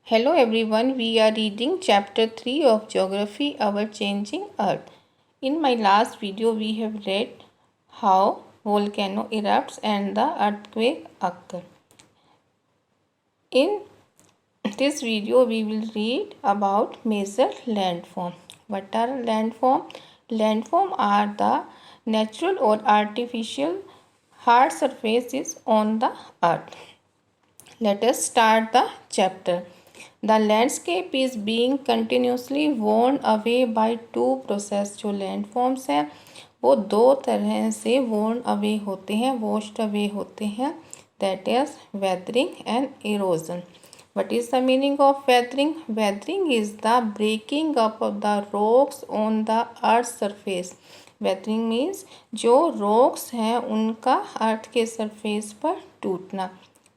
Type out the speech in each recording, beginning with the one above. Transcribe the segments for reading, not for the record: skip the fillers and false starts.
Hello everyone, we are reading chapter 3 of Geography, Our Changing Earth. In my last video, we have read how volcano erupts and the earthquake occur. In this video, we will read about major landform. What are landform? Landform are the natural or artificial hard surfaces on the earth. Let us start the chapter. The landscape is being continuously worn away by two process. जो landforms हैं वो दो तरह से worn away होते हैं, washed away होते हैं. That is weathering and erosion. What is the meaning of weathering? Weathering is the breaking up of the rocks on the earth's surface. Weathering means जो rocks हैं उनका अर्थ के surface पर टूटना.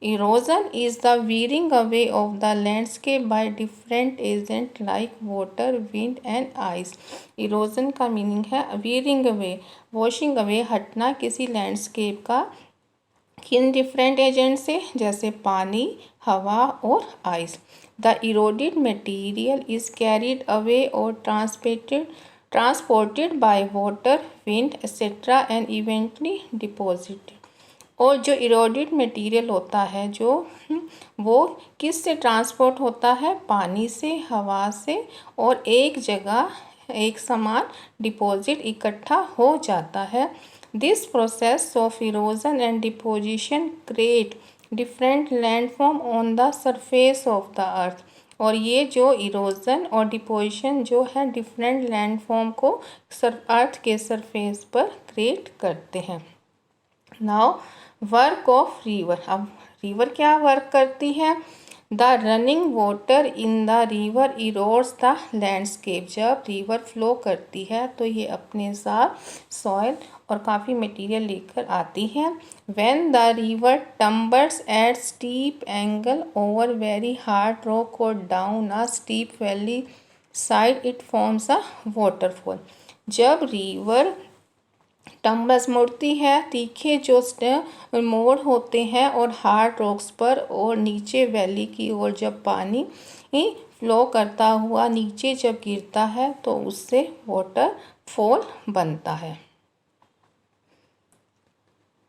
Erosion is the wearing away of the landscape by different agents like water, wind and ice. Erosion का meaning है wearing away, washing away, हटना किसी landscape का किन डिफरेंट एजेंट से, जैसे पानी, हवा और ice. The eroded material is carried away और transported by water, wind etcetera and eventually deposited. और जो इरोडेड मटेरियल होता है वो किस से ट्रांसपोर्ट होता है? पानी से, हवा से, और एक जगह एक समान डिपॉजिट इकट्ठा हो जाता है. This process of erosion and deposition create different landform on the surface of the earth. और ये जो इरोजन और डिपोजिशन जो है डिफरेंट लैंडफॉर्म को अर्थ के सरफेस पर क्रिएट करते हैं. Now work of river. अब रिवर क्या वर्क करती है? The running water in the river erodes the landscape. जब रिवर फ्लो करती है तो ये अपने साथ सॉइल और काफ़ी मटेरियल लेकर आती है. When the river tumbles at steep angle over very hard rock और down a steep valley side it forms a waterfall. जब रिवर टम्बस मुड़ती है, तीखे जो मोड़ होते हैं और हार्ड रॉक्स पर, और नीचे वैली की ओर जब पानी फ्लो करता हुआ नीचे जब गिरता है तो उससे वाटरफॉल बनता है.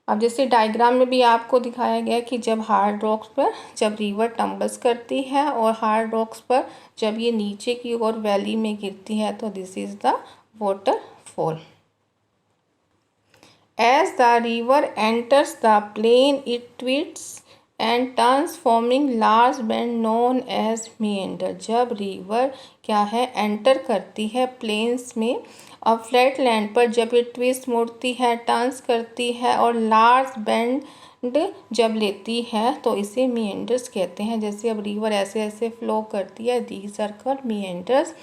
अब जैसे डायग्राम में भी आपको दिखाया गया कि जब हार्ड रॉक्स पर जब रिवर टम्बल्स करती है और हार्ड रॉक्स पर जब ये नीचे की ओर वैली में गिरती है तो this is the waterfall. As the river enters the plain, it twists and turns, forming large bend known as meander. जब रिवर क्या है एंटर करती है प्लेन्स में और फ्लैट लैंड पर जब ये ट्विस्ट मुड़ती है, टर्न्स करती है और लार्ज बेंड जब लेती है तो इसे meanders कहते हैं. जैसे अब रिवर ऐसे ऐसे फ्लो करती है, these are called meanders.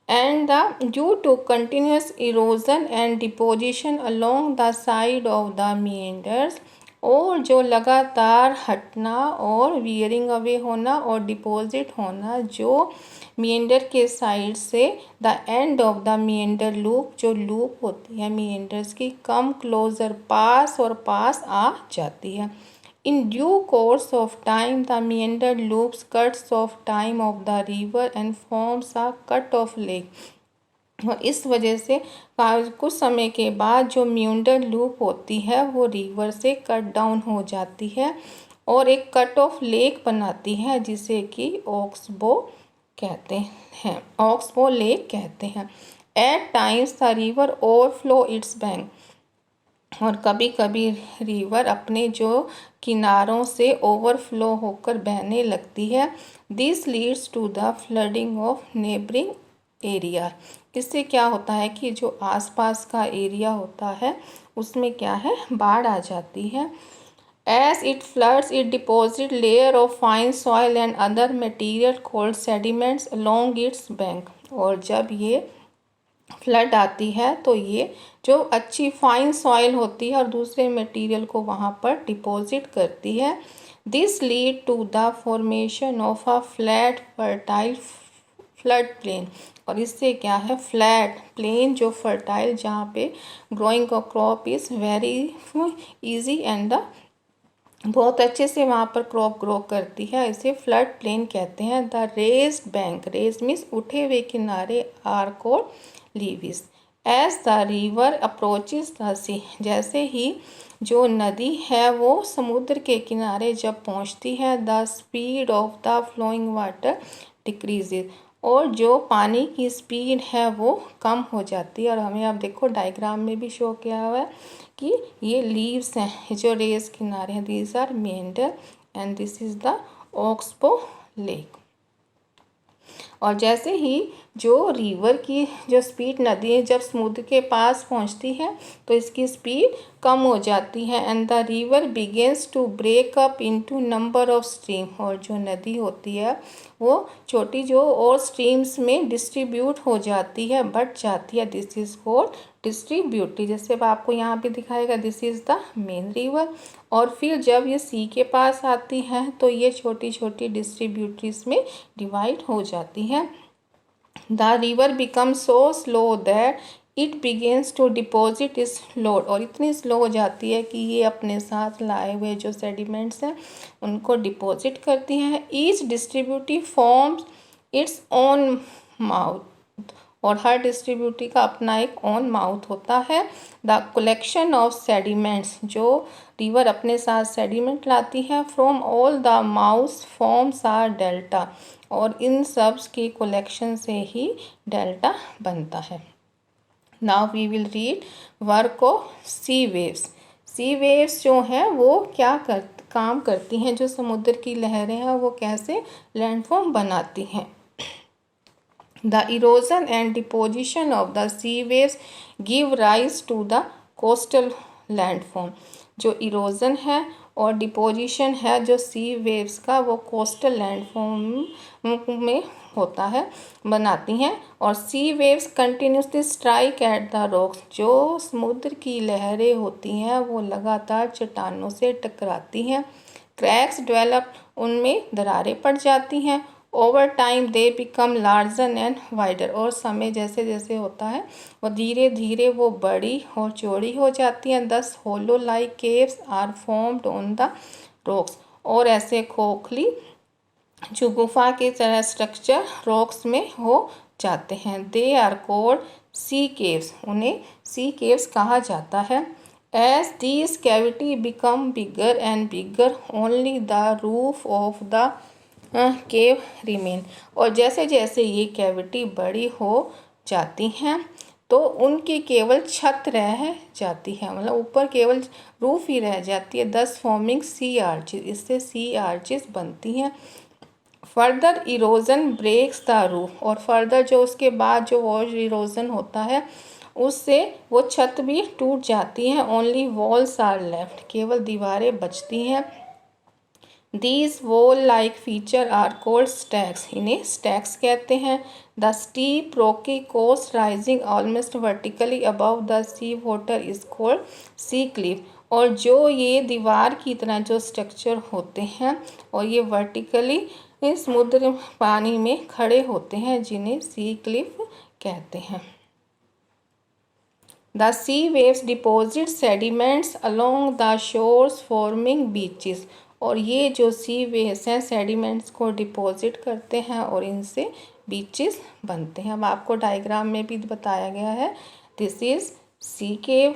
And due to continuous erosion and deposition along the side of the meanders, और जो लगातार हटना और वियरिंग अवे होना और डिपॉजिट होना जो meander के साइड से, the end of the meander loop, जो लूप होती है meanders की, कम क्लोजर पास और पास आ जाती है. In due course of time, the meander loops cuts off time of the river and forms a cut-off lake. और इस वजह से कुछ समय के बाद जो meander लूप होती है वो रिवर से कट डाउन हो जाती है और एक कट ऑफ लेक बनाती है जिसे कि ऑक्सबो कहते हैं, ऑक्सबो लेक कहते हैं. At times the river overflow its bank. और कभी कभी रिवर अपने जो किनारों से ओवरफ्लो होकर बहने लगती है. This leads to the flooding of neighbouring area. इससे क्या होता है कि जो आसपास का एरिया होता है उसमें क्या है, बाढ़ आ जाती है. As it floods it deposit layer of fine soil and other material called sediments along its bank. और जब ये फ्लड आती है तो ये जो अच्छी फाइन सॉइल होती है और दूसरे मटेरियल को वहाँ पर डिपॉजिट करती है. This lead to the formation of a flat fertile flood plain. और इससे क्या है, फ्लैट प्लेन जो फर्टाइल जहाँ पे growing of crop is very easy and the बहुत अच्छे से वहाँ पर क्रॉप ग्रो करती है। इसे फ्लड प्लेन कहते हैं। The raised bank, raised means उठे हुए किनारे, are called levees. As the river approaches the sea, जैसे ही जो नदी है वो समुद्र के किनारे जब पहुँचती है, the speed of the flowing water decreases, और जो पानी की स्पीड है वो कम हो जाती है। और हमें अब देखो डायग्राम में भी शो किया हुआ है कि ये लीव्स हैं जो रेस किनारे हैं, दीज आर मेंढक and this is the oxbow lake. और जैसे ही जो रिवर की जो स्पीड, नदी जब समुद्र के पास पहुंचती है तो इसकी स्पीड कम हो जाती है। And the river begins to break up into number of stream, और जो नदी होती है वो छोटी जो और स्ट्रीम्स में डिस्ट्रीब्यूट हो जाती है, बढ़ जाती है। This is called distributary. जैसे अब आपको यहाँ पे दिखाएगा, this is the main river. और फिर जब ये सी के पास आती है तो ये छोटी छोटी डिस्ट्रीब्यूटरीज में डिवाइड हो जाती है। The river become so slow that it begins to deposit is load, और इतनी स्लो हो जाती है कि ये अपने साथ लाए हुए जो सेडिमेंट्स हैं उनको डिपॉजिट करती हैं। Each distributary forms its own mouth, और हर डिस्ट्रीब्यूटरी का अपना एक ओन माउथ होता है। द कलेक्शन ऑफ सेडिमेंट्स, जो रिवर अपने साथ सेडिमेंट लाती है, from all the mouths forms R delta, और इन सब्स की कलेक्शन से ही डेल्टा बनता है। Now we will read work of sea waves. Sea waves जो हैं वो क्या काम करती हैं, जो समुद्र की लहरें हैं वो कैसे लैंडफॉर्म बनाती हैं। The erosion and deposition of the sea waves give rise to the coastal landform। जो इरोजन है और डिपोजिशन है जो सी वेव्स का, वो कोस्टल लैंडफॉर्म में होता है, बनाती हैं। और sea waves continuously strike at the rocks, जो समुद्र की लहरें होती हैं वो लगातार चट्टानों से टकराती हैं। क्रैक्स डेवलप, उनमें दरारें पड़ जाती हैं। Over time they become larger and wider, और समय जैसे जैसे होता है वो धीरे धीरे वो बड़ी और चौड़ी हो जाती हैं। These hollow like caves are formed on the rocks, और ऐसे खोखली जो गुफा की तरह स्ट्रक्चर रॉक्स में हो जाते हैं। They are called sea caves, उन्हें सी केव्स कहा जाता है। As these cavity become bigger and bigger, only the roof of the cave remain, और जैसे जैसे ये कैविटी बड़ी हो जाती हैं तो उनकी केवल छत रह जाती है, मतलब ऊपर केवल रूफ ही रह जाती है। दस फॉर्मिंग सी आर्चेस, इससे सी आर्चेस बनती हैं। Further erosion breaks the roof, और फर्दर जो उसके बाद जो वॉल इरोजन होता है उससे वो छत भी टूट जाती है। ओनली वॉल्स आर लेफ्ट, केवल दीवारें बचती हैं। These wall-like feature are called stacks, इन्हें stacks कहते हैं। The steep rocky coast rising almost vertically above the sea water is called sea cliff, और जो ये दीवार की तरह जो स्ट्रक्चर होते हैं और ये वर्टिकली समुद्र पानी में खड़े होते हैं, जिन्हें सी क्लिफ कहते हैं। The sea waves deposit sediments along the shores forming beaches, और ये जो सी वेव्स हैं सेडिमेंट्स को डिपॉजिट करते हैं और इनसे बीचेस बनते हैं। अब आपको डायग्राम में भी बताया गया है, this is sea cave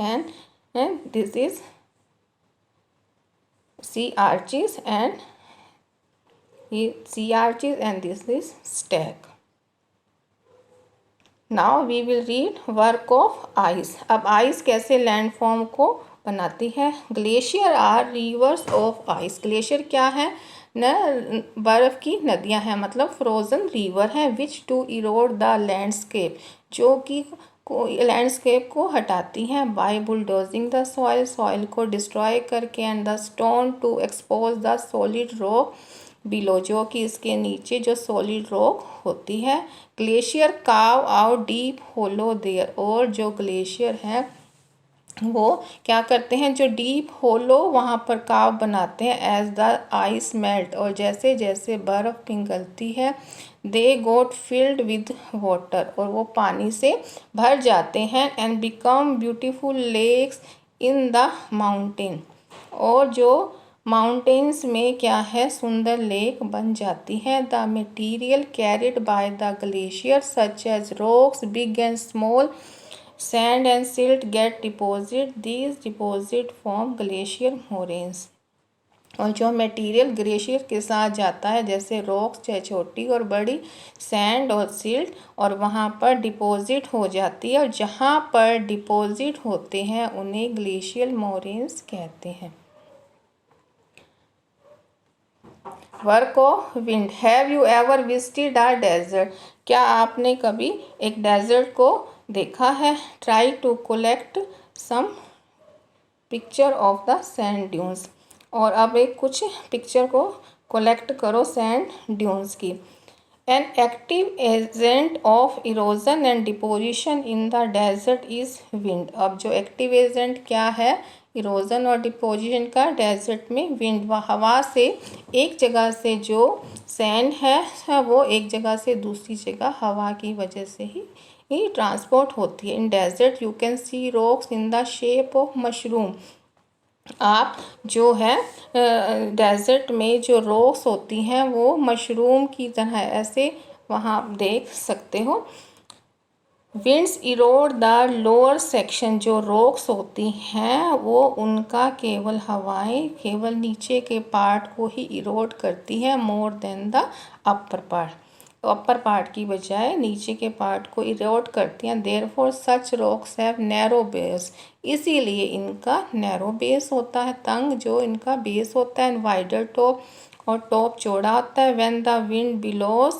and this is sea arches and ये sea arches and this is stack. Now we will read work of ice. अब आइस कैसे लैंडफॉर्म को बनाती है। Glacier are rivers of ice, glacier क्या है न, बर्फ़ की नदियां हैं, मतलब फ्रोज़न रिवर है। Which to erode the landscape, जो कि लैंडस्केप को हटाती हैं। By bulldozing the soil, soil को डिस्ट्रॉय करके। And the stone to expose the solid rock below, जो कि इसके नीचे जो सॉलिड रॉक होती है। ग्लेशियर काव आउट डीप होलो देयर, और जो ग्लेशियर है वो क्या करते हैं, जो डीप होलो वहाँ पर काव बनाते हैं। एज द आइस मेल्ट, और जैसे जैसे बर्फ़ पिघलती है, they got filled with water, और वो पानी से भर जाते हैं। And become beautiful lakes in the mountain, और जो माउंटेन्स में क्या है, सुंदर लेक बन जाती है। The material carried by the glacier such as rocks big and small sand and silt get deposit. These deposit form glacier moraines. और जो मटेरियल ग्लेशियर के साथ जाता है, जैसे रॉक्स चाहे छोटी और बड़ी, सैंड और सिल्ट, और वहाँ पर डिपॉजिट हो जाती है, और जहाँ पर डिपॉजिट होते हैं उन्हें ग्लेशियल मोरेन्स कहते हैं। Work of wind. Have you ever visited a desert? क्या आपने कभी एक डेजर्ट को देखा है? Try to collect some picture of the sand dunes. और अब एक कुछ पिक्चर को कलेक्ट करो सैंड ड्यून्स की। An active agent of erosion and deposition in the desert is wind. अब जो एक्टिव एजेंट क्या है इरोजन और डिपोजिशन का डेजर्ट में? विंड। व हवा से एक जगह से जो सैंड है वो एक जगह से दूसरी जगह हवा की वजह से ही ट्रांसपोर्ट होती है। In desert you can see rocks in the shape of mushroom. आप जो है डेजर्ट में जो रॉक्स होती हैं वो मशरूम की तरह ऐसे वहाँ देख सकते हो। Winds Erode the lower section. जो रॉक्स होती हैं वो उनका केवल हवाएं केवल नीचे के पार्ट को ही इरोड करती है, more than the upper part. Upper part की बजाय नीचे के पार्ट को इरोड करती हैं। Therefore such rocks have narrow base. इसीलिए इनका नैरो बेस होता है, तंग जो इनका बेस होता है। वाइडर टॉप, और टॉप चौड़ा होता है। व्हेन द विंड बिलोज,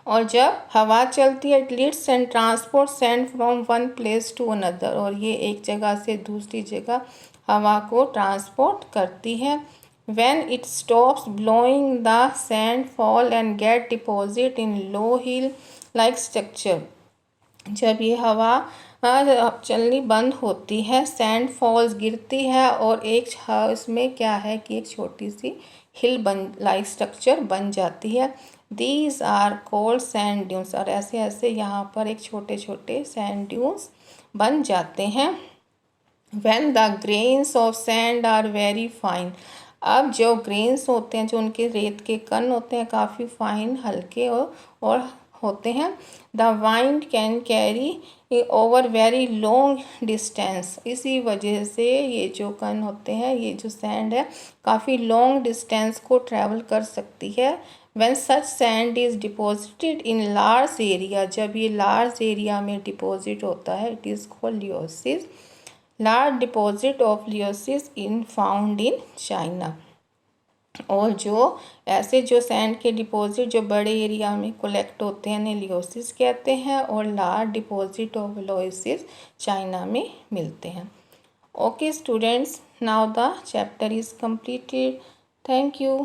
और जब हवा चलती है, it leads and transport sand from one place to another. और ये एक जगह से दूसरी जगह हवा को ट्रांसपोर्ट करती है। When it stops blowing the sand fall and get deposit in low hill like structure. जब ये हवा चलनी बंद होती है, सैंड फॉल्स गिरती है, और एक इसमें क्या है कि एक छोटी सी हिल लाइक स्ट्रक्चर बन जाती है। These are called sand dunes. और ऐसे ऐसे यहाँ पर एक छोटे छोटे सैंड ड्यून्स बन जाते हैं। When the grains of sand are very fine. अब जो ग्रेन्स होते हैं, जो उनके रेत के कण होते हैं, काफ़ी फाइन हल्के और होते हैं। The wind can carry over very long distance. इसी वजह से ये जो कण होते हैं, ये जो सैंड है, काफ़ी लॉन्ग डिस्टेंस को ट्रैवल कर सकती है। When such sand is deposited in large area, जब ये large area में डिपॉजिट होता है, it is called liosis. Large deposit of liosis in found in China. और जो ऐसे जो सैंड के डिपॉजिट जो बड़े एरिया में कलेक्ट होते हैं, लियोसिस कहते हैं। और लार्ज डिपॉजिट ऑफ लियोसिस चाइना में मिलते हैं। Okay students, now the chapter is completed. Thank you.